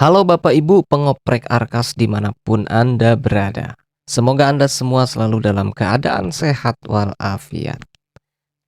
Halo Bapak Ibu pengoprek Arkas dimanapun Anda berada. Semoga Anda semua selalu dalam keadaan sehat walafiat.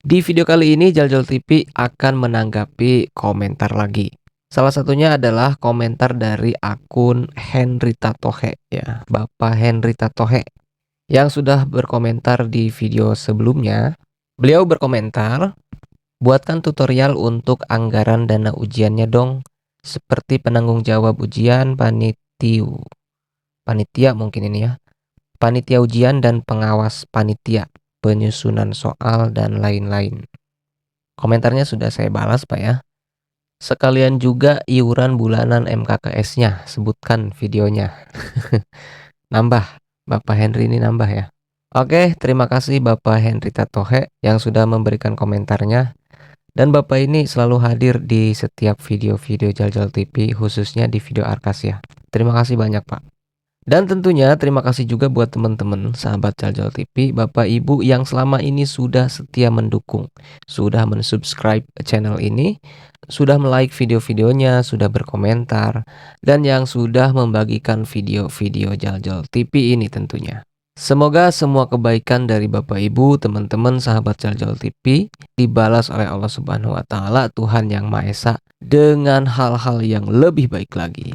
Di video kali ini Jaljal TV akan menanggapi komentar lagi. Salah satunya adalah komentar dari akun Henry Tatohe ya, Bapak Henry Tatohe yang sudah berkomentar di video sebelumnya. Beliau berkomentar, buatkan tutorial untuk anggaran dana ujiannya dong. Seperti penanggung jawab ujian, panitia mungkin ini ya. Panitia ujian dan pengawas panitia, penyusunan soal dan lain-lain. Komentarnya sudah saya balas, Pak ya. Sekalian juga iuran bulanan MKKS-nya, sebutkan videonya. Nambah, Bapak Henry ini nambah ya. Oke, terima kasih Bapak Henry Tatohe yang sudah memberikan komentarnya. Dan Bapak ini selalu hadir di setiap video-video Jaljal TV, khususnya di video Arkas ya. Terima kasih banyak Pak. Dan tentunya terima kasih juga buat teman-teman sahabat Jaljal TV, Bapak Ibu yang selama ini sudah setia mendukung, sudah mensubscribe channel ini, sudah like video-videonya, sudah berkomentar, dan yang sudah membagikan video-video Jaljal TV ini tentunya. Semoga semua kebaikan dari Bapak Ibu, teman-teman, sahabat Jaljal TV dibalas oleh Allah Subhanahu wa taala, Tuhan Yang Maha Esa, dengan hal-hal yang lebih baik lagi.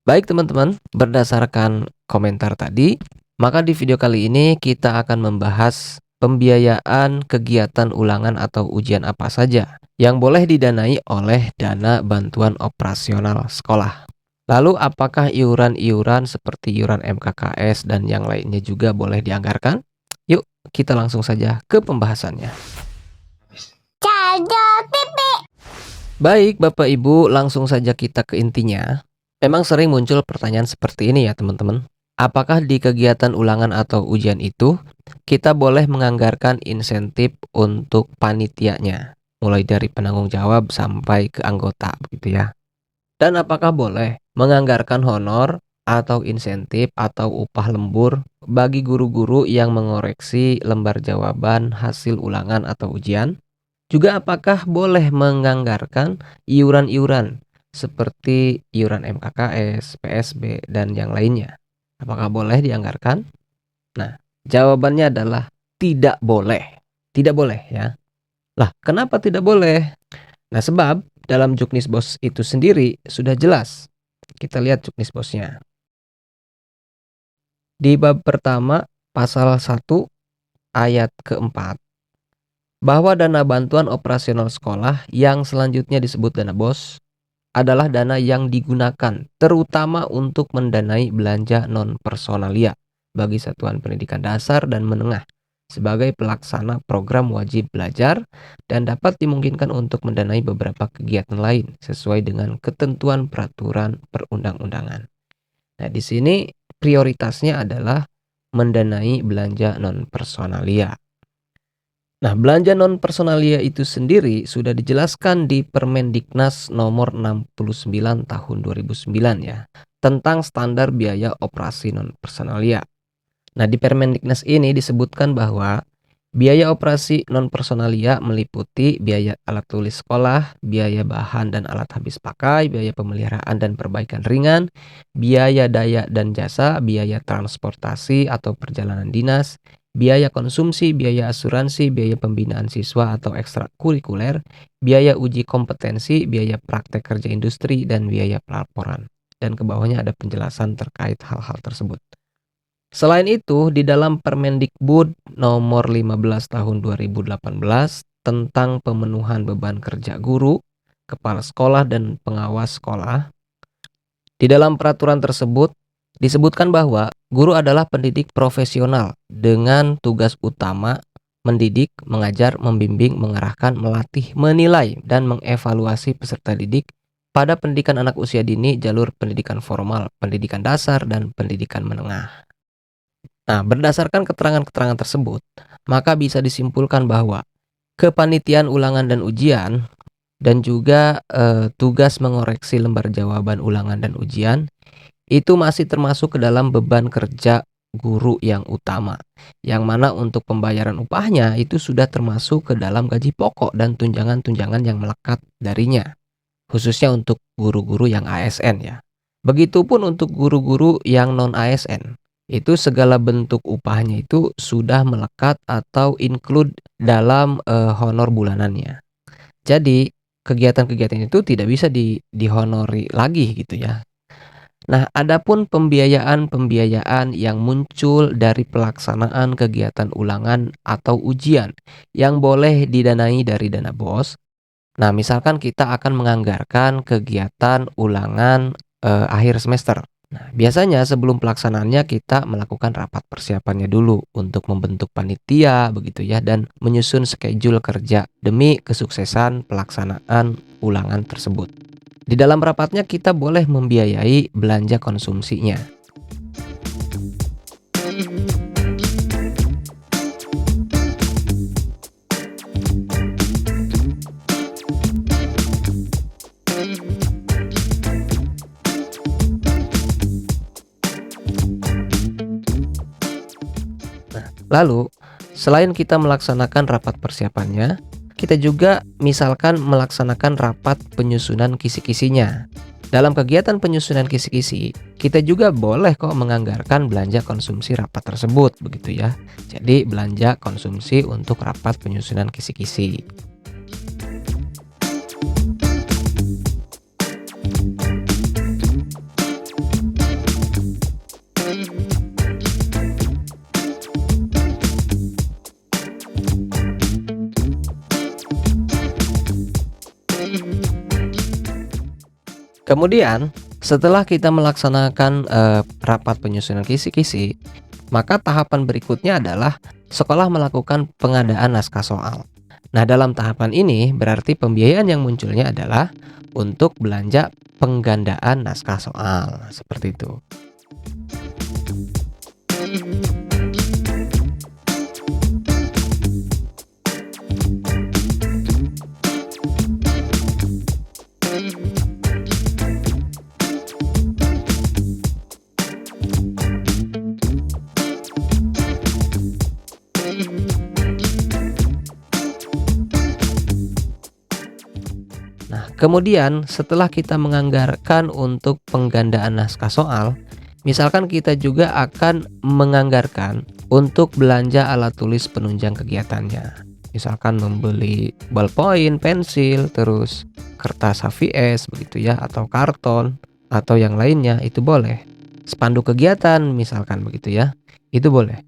Baik teman-teman, berdasarkan komentar tadi, maka di video kali ini kita akan membahas pembiayaan kegiatan ulangan atau ujian apa saja yang boleh didanai oleh dana bantuan operasional sekolah. Lalu apakah iuran-iuran seperti iuran MKKS dan yang lainnya juga boleh dianggarkan? Yuk kita langsung saja ke pembahasannya. Baik Bapak Ibu, langsung saja kita ke intinya. Memang sering muncul pertanyaan seperti ini ya teman-teman. Apakah di kegiatan ulangan atau ujian itu kita boleh menganggarkan insentif untuk panitianya, mulai dari penanggung jawab sampai ke anggota begitu ya. Dan apakah boleh menganggarkan honor atau insentif atau upah lembur bagi guru-guru yang mengoreksi lembar jawaban hasil ulangan atau ujian? Juga apakah boleh menganggarkan iuran-iuran seperti iuran MKKS, PSB, dan yang lainnya? Apakah boleh dianggarkan? Nah, jawabannya adalah tidak boleh. Tidak boleh ya. Lah, kenapa tidak boleh? Nah, sebab dalam Juknisbos itu sendiri sudah jelas. Kita lihat Juknisbosnya. Di bab pertama, pasal 1, ayat keempat, bahwa dana bantuan operasional sekolah yang selanjutnya disebut dana BOS adalah dana yang digunakan terutama untuk mendanai belanja non-personalia bagi satuan pendidikan dasar dan menengah sebagai pelaksana program wajib belajar dan dapat dimungkinkan untuk mendanai beberapa kegiatan lain sesuai dengan ketentuan peraturan perundang-undangan. Nah, di sini prioritasnya adalah mendanai belanja non-personalia. Nah, belanja non-personalia itu sendiri sudah dijelaskan di Permendiknas nomor 69 tahun 2009 ya, tentang standar biaya operasi non-personalia. Nah, di Permendiknas ini disebutkan bahwa biaya operasi non-personalia meliputi biaya alat tulis sekolah, biaya bahan dan alat habis pakai, biaya pemeliharaan dan perbaikan ringan, biaya daya dan jasa, biaya transportasi atau perjalanan dinas, biaya konsumsi, biaya asuransi, biaya pembinaan siswa atau ekstrakurikuler, biaya uji kompetensi, biaya praktek kerja industri, dan biaya pelaporan. Dan ke bawahnya ada penjelasan terkait hal-hal tersebut. Selain itu, di dalam Permendikbud nomor 15 tahun 2018 tentang pemenuhan beban kerja guru, kepala sekolah, dan pengawas sekolah, di dalam peraturan tersebut disebutkan bahwa guru adalah pendidik profesional dengan tugas utama mendidik, mengajar, membimbing, mengarahkan, melatih, menilai, dan mengevaluasi peserta didik pada pendidikan anak usia dini, jalur pendidikan formal, pendidikan dasar, dan pendidikan menengah. Nah, berdasarkan keterangan-keterangan tersebut, maka bisa disimpulkan bahwa kepanitiaan ulangan dan ujian dan juga tugas mengoreksi lembar jawaban ulangan dan ujian itu masih termasuk ke dalam beban kerja guru yang utama, yang mana untuk pembayaran upahnya itu sudah termasuk ke dalam gaji pokok dan tunjangan-tunjangan yang melekat darinya, khususnya untuk guru-guru yang ASN ya. Begitupun untuk guru-guru yang non-ASN. Itu segala bentuk upahnya itu sudah melekat atau include dalam, honor bulanannya. Jadi, kegiatan-kegiatan itu tidak bisa dihonori lagi gitu ya. Nah, adapun pembiayaan-pembiayaan yang muncul dari pelaksanaan kegiatan ulangan atau ujian yang boleh didanai dari dana BOS. Nah, misalkan kita akan menganggarkan kegiatan ulangan, akhir semester. Nah, biasanya sebelum pelaksanaannya kita melakukan rapat persiapannya dulu untuk membentuk panitia begitu ya dan menyusun schedule kerja demi kesuksesan pelaksanaan ulangan tersebut. Di dalam rapatnya kita boleh membiayai belanja konsumsinya. Lalu, selain kita melaksanakan rapat persiapannya, kita juga misalkan melaksanakan rapat penyusunan kisi-kisinya. Dalam kegiatan penyusunan kisi-kisi, kita juga boleh kok menganggarkan belanja konsumsi rapat tersebut, begitu ya. Jadi, belanja konsumsi untuk rapat penyusunan kisi-kisi. Kemudian, setelah kita melaksanakan, rapat penyusunan kisi-kisi, maka tahapan berikutnya adalah sekolah melakukan pengadaan naskah soal. Nah, dalam tahapan ini berarti pembiayaan yang munculnya adalah untuk belanja penggandaan naskah soal, seperti itu. Nah, kemudian setelah kita menganggarkan untuk penggandaan naskah soal, misalkan kita juga akan menganggarkan untuk belanja alat tulis penunjang kegiatannya. Misalkan membeli ballpoint, pensil, terus kertas HVS begitu ya, atau karton, atau yang lainnya itu boleh. Spanduk kegiatan misalkan begitu ya, itu boleh.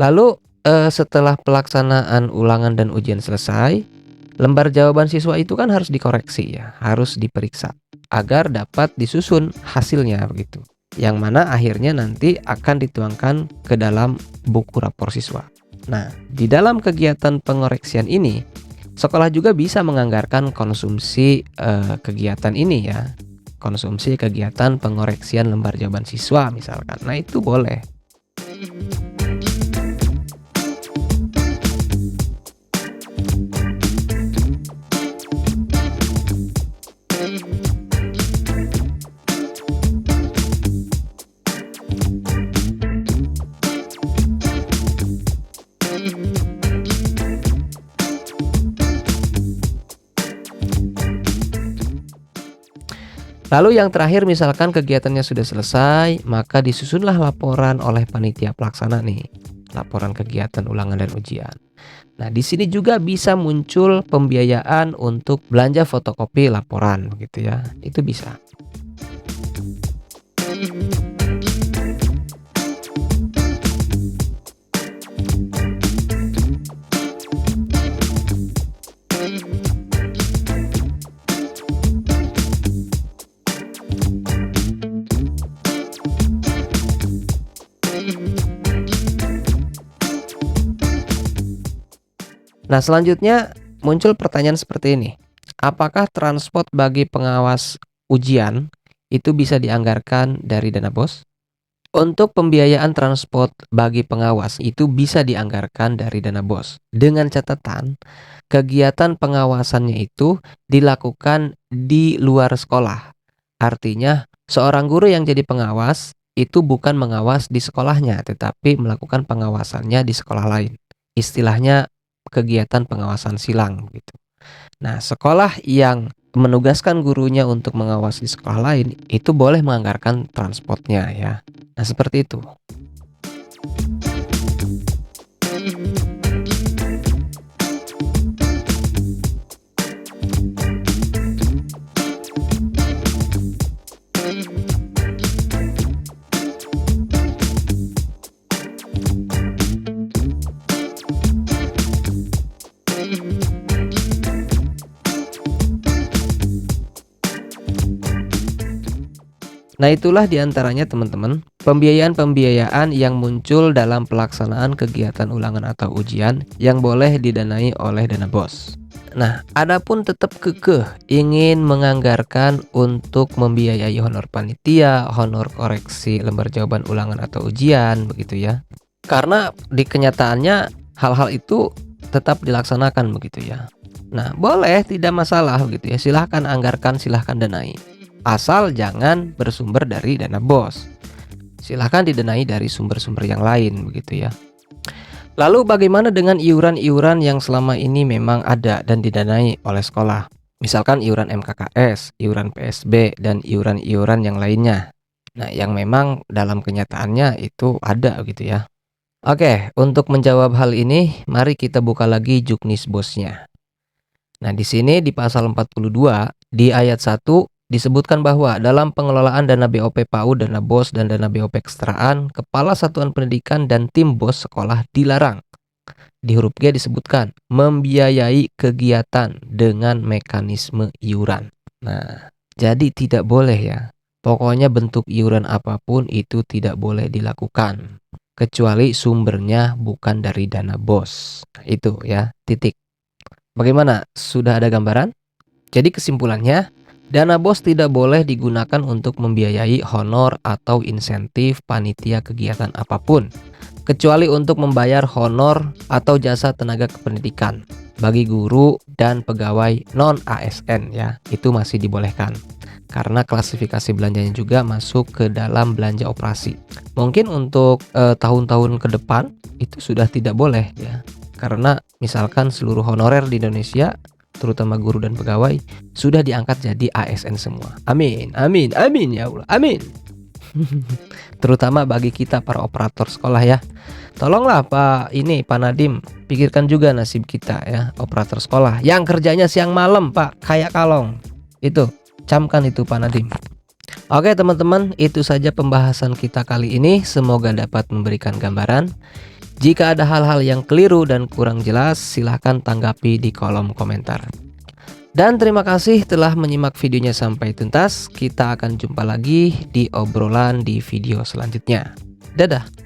Lalu, setelah pelaksanaan ulangan dan ujian selesai, lembar jawaban siswa itu kan harus dikoreksi ya, harus diperiksa agar dapat disusun hasilnya begitu. Yang mana akhirnya nanti akan dituangkan ke dalam buku rapor siswa. Nah, di dalam kegiatan pengoreksian ini, sekolah juga bisa menganggarkan konsumsi, kegiatan ini ya. Konsumsi kegiatan pengoreksian lembar jawaban siswa misalkan. Nah, itu boleh. Lalu yang terakhir misalkan kegiatannya sudah selesai, maka disusunlah laporan oleh panitia pelaksana nih. laporan kegiatan ulangan dan ujian. Nah, di sini juga bisa muncul pembiayaan untuk belanja fotokopi laporan begitu ya. Itu bisa. Nah, selanjutnya muncul pertanyaan seperti ini. Apakah transport bagi pengawas ujian itu bisa dianggarkan dari dana BOS? Untuk pembiayaan transport bagi pengawas itu bisa dianggarkan dari dana BOS. Dengan catatan, kegiatan pengawasannya itu dilakukan di luar sekolah. Artinya, seorang guru yang jadi pengawas itu bukan mengawas di sekolahnya, tetapi melakukan pengawasannya di sekolah lain. Istilahnya kegiatan pengawasan silang gitu. Nah, sekolah yang menugaskan gurunya untuk mengawasi sekolah lain itu boleh menganggarkan transportnya ya. Nah, seperti itu. Nah, itulah diantaranya teman-teman, pembiayaan-pembiayaan yang muncul dalam pelaksanaan kegiatan ulangan atau ujian yang boleh didanai oleh dana BOS. Nah, adapun tetap kekeh ingin menganggarkan untuk membiayai honor panitia, honor koreksi lembar jawaban ulangan atau ujian begitu ya. Karena di kenyataannya hal-hal itu tetap dilaksanakan begitu ya. Nah, boleh, tidak masalah begitu ya. Silahkan anggarkan, silahkan danai. Asal jangan bersumber dari dana BOS. Silahkan didanai dari sumber-sumber yang lain begitu ya. Lalu bagaimana dengan iuran-iuran yang selama ini memang ada dan didanai oleh sekolah? Misalkan iuran MKKS, iuran PSB, dan iuran-iuran yang lainnya. Nah, yang memang dalam kenyataannya itu ada gitu ya. Oke, untuk menjawab hal ini, mari kita buka lagi juknis BOS-nya. Nah, di sini di pasal 42, di ayat 1, disebutkan bahwa dalam pengelolaan dana BOP PAUD, dana BOS, dan dana BOP ekstraan, Kepala Satuan Pendidikan dan tim BOS sekolah dilarang. Di huruf G disebutkan membiayai kegiatan dengan mekanisme iuran. Nah, jadi tidak boleh ya. Pokoknya bentuk iuran apapun itu tidak boleh dilakukan. Kecuali sumbernya bukan dari dana BOS. Nah, itu ya, titik. Bagaimana? Sudah ada gambaran? Jadi kesimpulannya, dana BOS tidak boleh digunakan untuk membiayai honor atau insentif panitia kegiatan apapun, kecuali untuk membayar honor atau jasa tenaga kependidikan bagi guru dan pegawai non-ASN ya, itu masih dibolehkan. Karena klasifikasi belanjanya juga masuk ke dalam belanja operasi. Mungkin untuk tahun-tahun ke depan itu sudah tidak boleh ya. Karena misalkan seluruh honorer di Indonesia, terutama guru dan pegawai, sudah diangkat jadi ASN semua. Amin, amin, amin ya Allah, amin. Terutama bagi kita para operator sekolah ya. Tolonglah Pak Nadiem, pikirkan juga nasib kita ya, operator sekolah yang kerjanya siang malam Pak, kayak kalong. Itu, camkan itu Pak Nadiem. Oke teman-teman, itu saja pembahasan kita kali ini. Semoga dapat memberikan gambaran. Jika ada hal-hal yang keliru dan kurang jelas, silahkan tanggapi di kolom komentar. Dan terima kasih telah menyimak videonya sampai tuntas. Kita akan jumpa lagi di obrolan di video selanjutnya. Dadah.